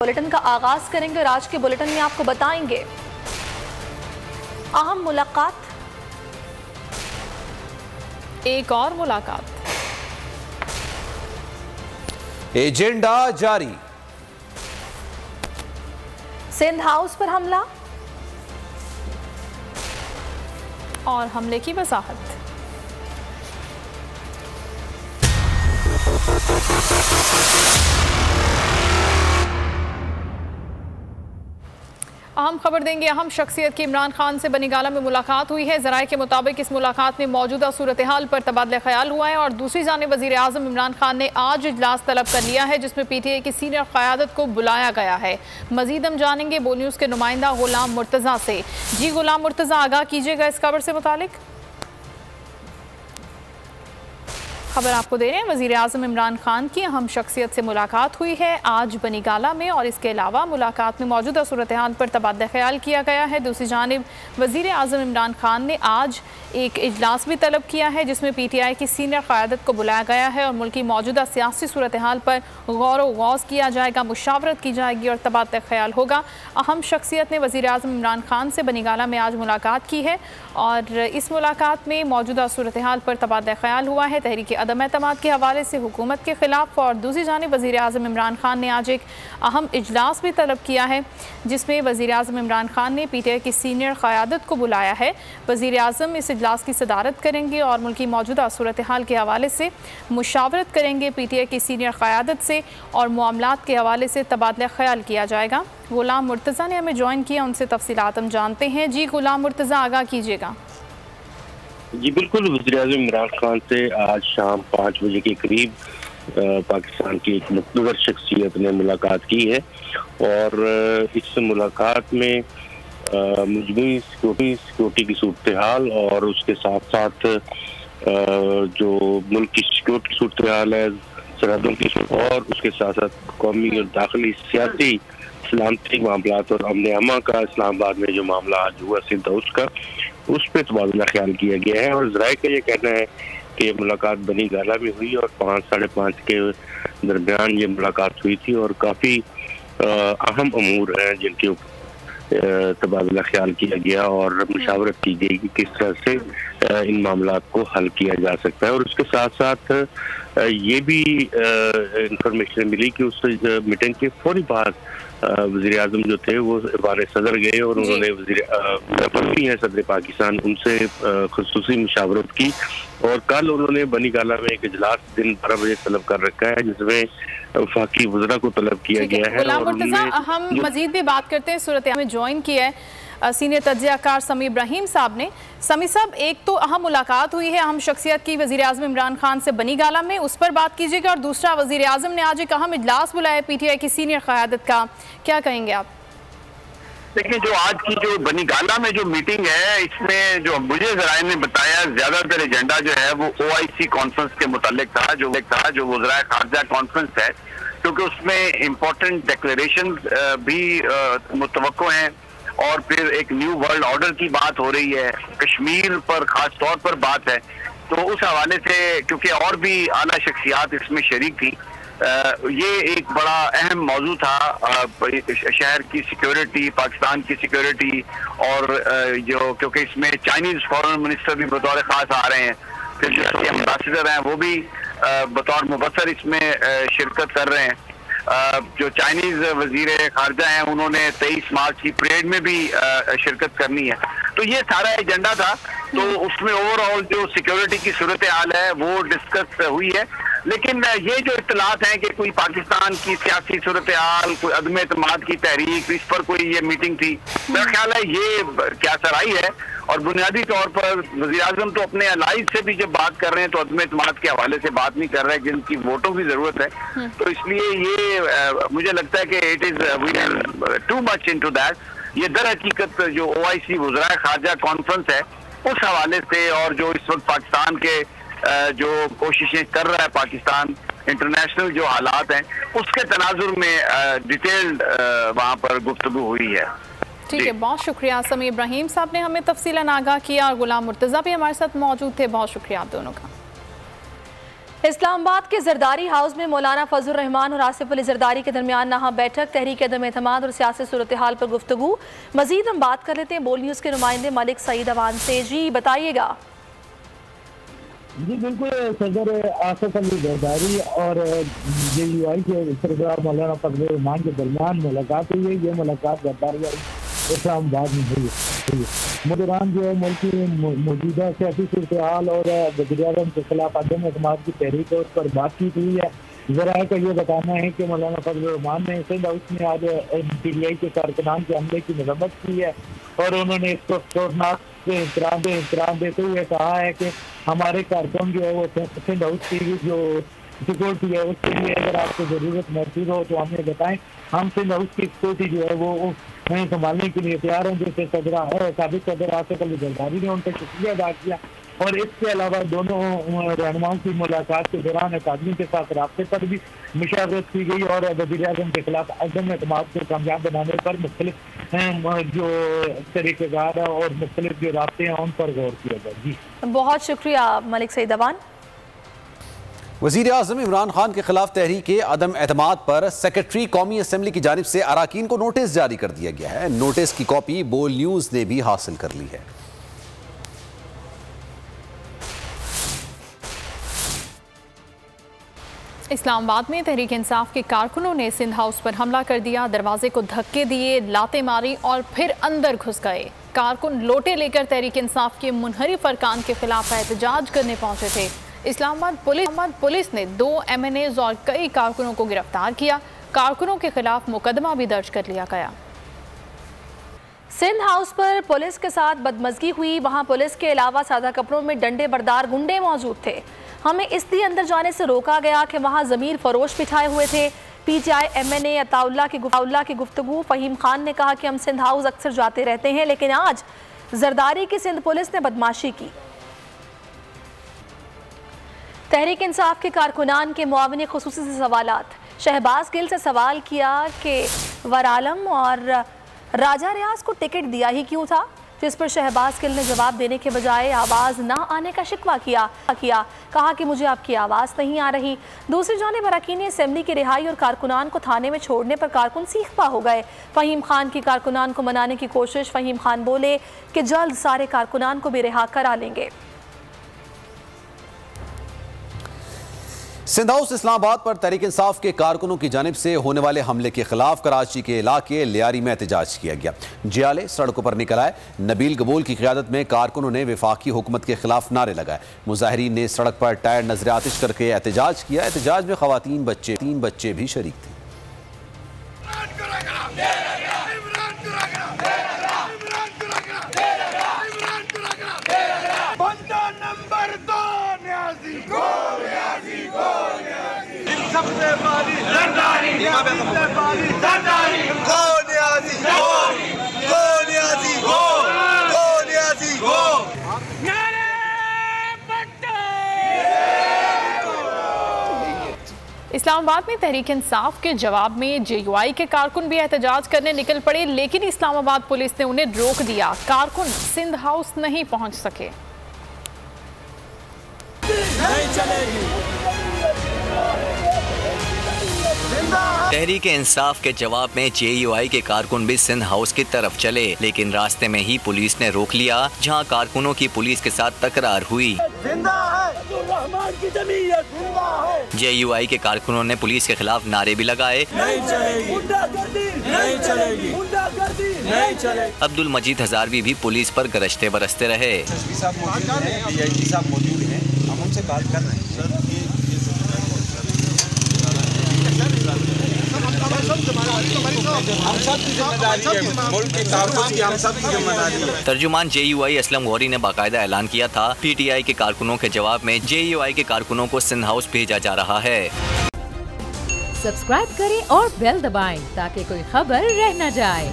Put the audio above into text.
Bulletin का आगाज करेंगे और आज के बुलेटिन में आपको बताएंगे अहम मुलाकात, एक और मुलाकात, एजेंडा जारी, सिंध हाउस पर हमला और हमले की वजाहत। अहम खबर देंगे। अहम शख्सियत की इमरान खान से बनीगाला में मुलाकात हुई है। ज़राए के मुताबिक इस मुलाकात में मौजूदा सूरत हाल पर तबादला ख्याल हुआ है और दूसरी जानिब वज़ीर आज़म इमरान खान ने आज इजलास तलब कर लिया है जिसमें PTI की सीनियर क़यादत को बुलाया गया है। मज़ीद हम जानेंगे बो न्यूज़ के नुमाइंदा गुलाम मुर्तज़ा से। जी गुलाम मुर्तज़ा, आगाह कीजिएगा इस खबर से मुतालिक। खबर आपको दे रहे हैं, वज़ीर आज़म इमरान खान की अहम शख्सियत से मुलाकात हुई है आज बनीगाला में और इसके अलावा मुलाकात में मौजूदा सूरत हाल पर तबादला ख्याल किया गया है। दूसरी जानिब वज़ीर आज़म इमरान खान ने आज एक इजलास भी तलब किया है जिसमें PTI की सीनियर क़यादत को बुलाया गया है और मुल्क की मौजूदा सियासी सूरत हाल पर गौर व गौज़ किया जाएगा, मुशावरत की जाएगी और तबादला ख्याल होगा। अहम शख्सियत ने वज़ीर आज़म इमरान खान से बनीगाला में आज मुलाकात की है और इस मुलाकात में मौजूदा सूरत हाल पर तबादला ख्याल हुआ है तहरीक अदम एतमाद के हवाले से हुकूमत के खिलाफ। और दूसरी जानिब वज़ीर आज़म इमरान खान ने आज एक अहम इजलास भी तलब किया है जिसमें वज़ीर आज़म इमरान खान ने PTI की सीनियर क़यादत को बुलाया है। वज़ीर आज़म इस इजलास की सदारत करेंगे और मुल्क की मौजूदा सूरत हाल के हवाले से मुशावरत करेंगे। PTI की सीनियर क़यादत से और मामलात के हवाले से तबादला ख्याल किया जाएगा। गुलाम मुर्तज़ा ने हमें ज्वाइन किया, उनसे तफसीलात हम जानते हैं। जी गुलाम मुर्तज़ा, आगाह कीजिएगा। जी बिल्कुल, वज़ीर आज़म इमरान खान से आज शाम 5 बजे के करीब पाकिस्तान की एक मुक़्तदर शख्सियत ने मुलाकात की है और इस मुलाकात में मजमूई सिक्योरिटी की सूरत हाल और उसके साथ साथ जो मुल्क की सिक्योरिटी सूरत हाल है, सरहदों की और उसके साथ साथ कौमी और दाखिली सियासी सलामती मामलात और अमन अमा का इस्लामाबाद में जो मामला आज हुआ सिंध हाउस का, उस पर तबादला ख्याल किया गया है। और ज़राए का ये कहना है कि मुलाकात बनीगाला में हुई और 5 साढ़े 5 के दरमियान ये मुलाकात हुई थी और काफ़ी अहम अमूर हैं जिनके तबादला ख्याल किया गया और मुशावरत की गई कि किस तरह से इन मामलात को हल किया जा सकता है। और उसके साथ साथ ये भी इंफॉर्मेशन मिली कि उस मीटिंग के फौरी बाद वज़ीर आज़म जो थे वो बारे सदर गए और उन्होंने वज़ीर हैं सदर पाकिस्तान, उनसे खुसूसी मुशावरत की और कल उन्होंने बनीगाला में एक इजलास दिन 12 बजे तलब कर रखा है जिसमें वफाकी वज़रा को तलब किया गया है। गुलाम मुर्तज़ा, हम मजीद भी बात करते हैं। सूरत में ज्वाइन किया है सीनियर तज्ज़ियाकार समी इब्राहिम साहब ने। समी साहब, एक तो अहम मुलाकात हुई है अहम शख्सियत की वज़ीर आज़म इमरान खान से बनीगाला में, उस पर बात कीजिएगा और दूसरा वज़ीर आज़म ने आज एक अहम इजलास बुलाया PTI की सीनियर क़यादत का, क्या कहेंगे आप? देखिए, जो आज की जो बनीगाला में जो मीटिंग है इसमें जो मुझे ज़राए ने बताया ज्यादातर एजेंडा जो है वो OIC कॉन्फ्रेंस के मुतालिक था जो वज़राए ख़ारजा कॉन्फ्रेंस है, क्योंकि उसमें इम्पोर्टेंट डिक्लेरेशन भी मुतवक्को हैं और फिर एक न्यू वर्ल्ड ऑर्डर की बात हो रही है, कश्मीर पर खास तौर पर बात है। तो उस हवाले से क्योंकि और भी आला शख्सियात इसमें शरीक थी, ये एक बड़ा अहम मौजू था। शहर की सिक्योरिटी, पाकिस्तान की सिक्योरिटी और जो क्योंकि इसमें चाइनीज फॉरेन मिनिस्टर भी बतौर खास आ रहे हैं, फिर जो एम्बेसडर हैं वो भी बतौर मुबसर इसमें शिरकत कर रहे हैं। जो चाइनीज वजीर खारजा हैं उन्होंने 23 मार्च की परेड में भी शिरकत करनी है। तो ये सारा एजेंडा था, तो उसमें ओवरऑल जो सिक्योरिटी की सूरत हाल है वो डिस्कस हुई है। लेकिन ये जो इत्तलात हैं कि कोई पाकिस्तान की सियासी सूरत हाल, कोई अदम एतमाद की तहरीक, इस पर कोई ये मीटिंग थी, मेरा ख्याल है ये क्या सराई है। और बुनियादी तौर पर वज़ीर आज़म तो अपने अलाइज से भी जब बात कर रहे हैं तो अदम एतमाद के हवाले से बात नहीं कर रहे हैं जिनकी वोटों की जरूरत है। तो इसलिए ये मुझे लगता है कि it is we are too much into that. ये दर हकीकत जो OIC वज़राए ख़ारजा कॉन्फ्रेंस है उस हवाले से और जो इस वक्त पाकिस्तान के जो कोशिशें कर रहा है पाकिस्तान, इंटरनेशनल जो हालात हैं उसके तनाजुर में डिटेल्ड वहाँ पर गुफ्तगू हुई है। ठीक है, बहुत शुक्रिया समी इब्राहिम साहब ने हमें तफसीलन आगाह किया और गुलाम मुर्तज़ा भी हमारे साथ मौजूद थे। बहुत शुक्रिया आप दोनों का। इस्लामाबाद के जरदारी हाउस में मौलाना फजलुर रहमान और आसिफ अली जरदारी के दरमियान नहा बैठक, तहरीक अदम एतमाद और सियासी सूरत हाल पर गुफ्तगू। मजीद हम बात कर लेते हैं बोल न्यूज़ के नुमाइंदे मलिक सईद अवान से। जी बताइएगा। जी बिल्कुल, सदर आसिफ अली जरदारी और JUI के सरबराह मौलाना फजलुर रहमान के दरमियान मुलाकात हुई है। ये मुलाकात जरदारी इस्लामाबाद में हुई है। दौरान जो है मुल्क की मौजूदा सियासी सूरत हाल और वज़ीर-ए-आज़म के खिलाफ अदम एतमाद की तहरीक है, उस पर बातचीत हुई है। ज़राए का ये बताना है कि मौलाना फजलुर रहमान ने सिंध हाउस में आज PTI के कारकुनान के हमले की मजम्मत की है और उन्होंने इसको खौफनाक एहतराम देते हुए कहा है कि हमारे कारकुन जो है वो सिंध हाउस की जो सिक्योरिटी है उसके लिए अगर आपको ज़रूरत महसूस हो तो हमें बताएं। हम सिंध हाउस की सिक्योरिटी जो है वो संभालने के लिए तैयार हैं। जैसे साबिक सदर आसिफ अली जरदारी ने उन पर शुक्रिया अदा किया और इसके अलावा दोनों रहनुमाओं की मुलाकात के दौरान अकादमी के साथ रास्ते पर भी मुशावरत की गई और वज़ीर-ए-आज़म के खिलाफ अदम एतमाद को कामयाब बनाने पर मुख्तलिफ जो तरीक़ेकार और मुख्तलिफ जो रास्ते हैं उन पर गौर किया गया। जी बहुत शुक्रिया मलिक सईद अवान। वज़ीर आज़म इमरान खान के खिलाफ तहरीक अदम एतमाद पर सेक्रेटरी कौमी असम्बली की जानिब से अराकीन को नोटिस जारी कर दिया गया है। नोटिस की कॉपी बोल न्यूज़ ने भी हासिल कर ली है। इस्लामाबाद में तहरीक इंसाफ के कारकुनों ने सिंध हाउस पर हमला कर दिया। दरवाजे को धक्के दिए, लाते मारी और फिर अंदर घुस गए। कारकुन लोटे लेकर तहरीक इंसाफ के मुनहरिफ अरकान के खिलाफ एहतजाज करने पहुंचे थे। इस्लामाबाद पुलिस ने 2 MNAs और कई कारकुनों को गिरफ्तार किया। कारकुनों के खिलाफ मुकदमा भी दर्ज कर लिया गया। सिंध हाउस पर पुलिस के साथ बदमज़गी हुई। वहां पुलिस के अलावा सादा कपड़ों में डंडे बरदार गुंडे मौजूद थे। हमें इसलिए अंदर जाने से रोका गया कि वहां ज़मीर फरोश बिछाए हुए थे। PTI MNA अताउल्ला की गुफ्तगू। फ़हीम खान ने कहा कि हम सिंध हाउस अक्सर जाते रहते हैं, लेकिन आज जरदारी की सिंध पुलिस ने बदमाशी की। तहरीक इंसाफ के कारकुनान के मुआविन खुसूसी से सवालात। शहबाज गिल से सवाल किया कि वरालम और राजा रियाज को टिकट दिया ही क्यों था, जिस पर शहबाज गिल ने जवाब देने के बजाय आवाज़ ना आने का शिकवा किया। कहा कि मुझे आपकी आवाज़ नहीं आ रही। दूसरी जानिब अरकान असेंबली की रिहाई और कारकुनान को थाने में छोड़ने पर कारकुन सीखपा हो गए। फ़हीम खान की कारकुनान को मनाने की कोशिश। फ़हीम खान बोले कि जल्द सारे कारकुनान को भी रिहा करा लेंगे। सिंध हाउस इस्लामाबाद पर तहरीक इंसाफ के कारकुनों की जानिब से होने वाले हमले के खिलाफ कराची के इलाके लियारी में एहतजाज किया गया। जियाले सड़कों पर निकल आए। नबील गबूल की क़ियादत में कारकुनों ने वफाकी हुकूमत के खिलाफ नारे लगाए। मुजाहिरीन ने सड़क पर टायर नजर आतिश करके एहतजाज किया। एहतजाज में ख़वातीन तीन बच्चे भी शरीक थे। सबसे बड़ी जरदारी इस्लामाबाद में तहरीक इंसाफ के जवाब में JUI के कारकुन भी एहतजाज करने निकल पड़े, लेकिन इस्लामाबाद पुलिस ने उन्हें रोक दिया। कारकुन सिंध हाउस नहीं पहुंच सके। नहीं चलेगी। तहरीक इंसाफ के जवाब में JUI के कारकुन भी सिंध हाउस की तरफ चले, लेकिन रास्ते में ही पुलिस ने रोक लिया, जहां कारकुनों की पुलिस के साथ तकरार हुई। JUI के कारकुनों ने पुलिस के खिलाफ नारे भी लगाए। नहीं चलेगी, नहीं चलेगी, नहीं चलेगी। अब्दुल मजीद हजारवी भी पुलिस पर गरजते बरसते रहे। DIG साहब मौजूद हैं, हम उनसे बात कर रहे हैं। तर्जुमान JUI असलम गौरी ने बाकायदा ऐलान किया था, PTI के कारकुनों के जवाब में JUI के कारकुनों को सिंध हाउस भेजा जा रहा है। सब्सक्राइब करें और बेल दबाएं ताकि कोई खबर रह न जाए।